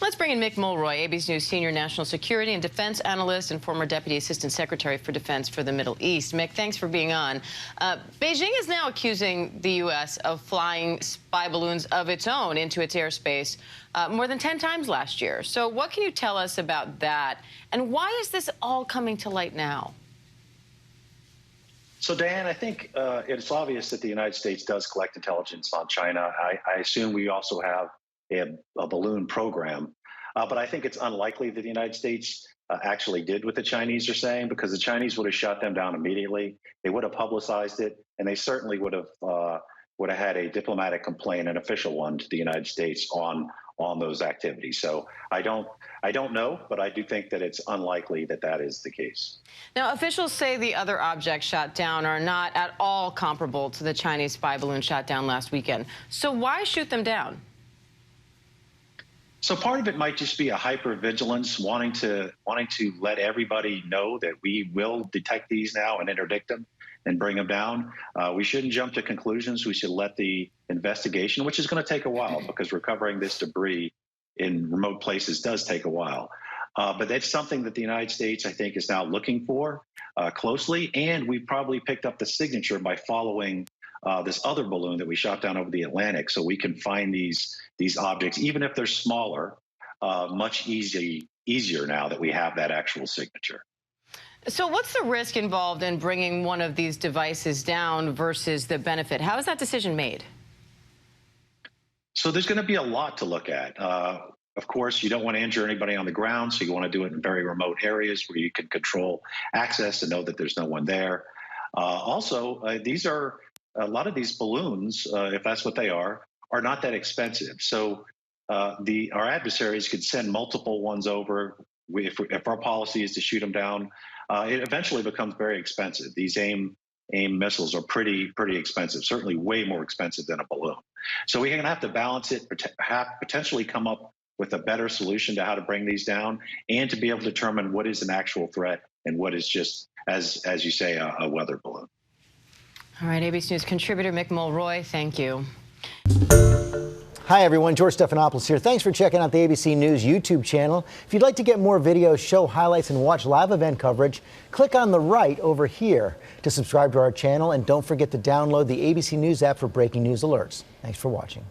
Let's bring in Mick Mulroy, ABC News senior national security and defense analyst and former deputy assistant secretary for defense for the Middle East. Mick, thanks for being on. Beijing is now accusing the U.S. of flying spy balloons of its own into its airspace more than 10 times last year. So what can you tell us about that? And why is this all coming to light now? So, Dan, I think it's obvious that the United States does collect intelligence on China. I assume we also have a balloon program. But I think it's unlikely that the United States actually did what the Chinese are saying, because the Chinese would have shut them down immediately. They would have publicized it, and they certainly would have had a diplomatic complaint, an official one, to the United States on those activities. So I don't know, but I do think that it's unlikely that that is the case. Now, officials say the other objects shot down are not at all comparable to the Chinese spy balloon shot down last weekend. So why shoot them down? So part of it might just be a hypervigilance, wanting to let everybody know that we will detect these now and interdict them and bring them down. We shouldn't jump to conclusions. We should let the investigation, which is going to take a while, because recovering this debris in remote places does take a while. But that's something that the United States, I think, is now looking for closely. And we probably picked up the signature by following this other balloon that we shot down over the Atlantic, so we can find these objects, even if they're smaller, much easier now that we have that actual signature. So what's the risk involved in bringing one of these devices down versus the benefit? How is that decision made? So there's going to be a lot to look at. Of course, you don't want to injure anybody on the ground, so you want to do it in very remote areas where you can control access and know that there's no one there. These are a lot of these balloons, if that's what they are not that expensive. So our adversaries could send multiple ones over. If our policy is to shoot them down, it eventually becomes very expensive. These AIM missiles are pretty expensive, certainly way more expensive than a balloon. So we're going to have to balance it, potentially come up with a better solution to how to bring these down, and to be able to determine what is an actual threat and what is just, as you say, a weather balloon. All right, ABC News contributor Mick Mulroy, thank you. Hi, everyone. George Stephanopoulos here. Thanks for checking out the ABC News YouTube channel. If you'd like to get more videos, show highlights, and watch live event coverage, click on the right over here to subscribe to our channel. And don't forget to download the ABC News app for breaking news alerts. Thanks for watching.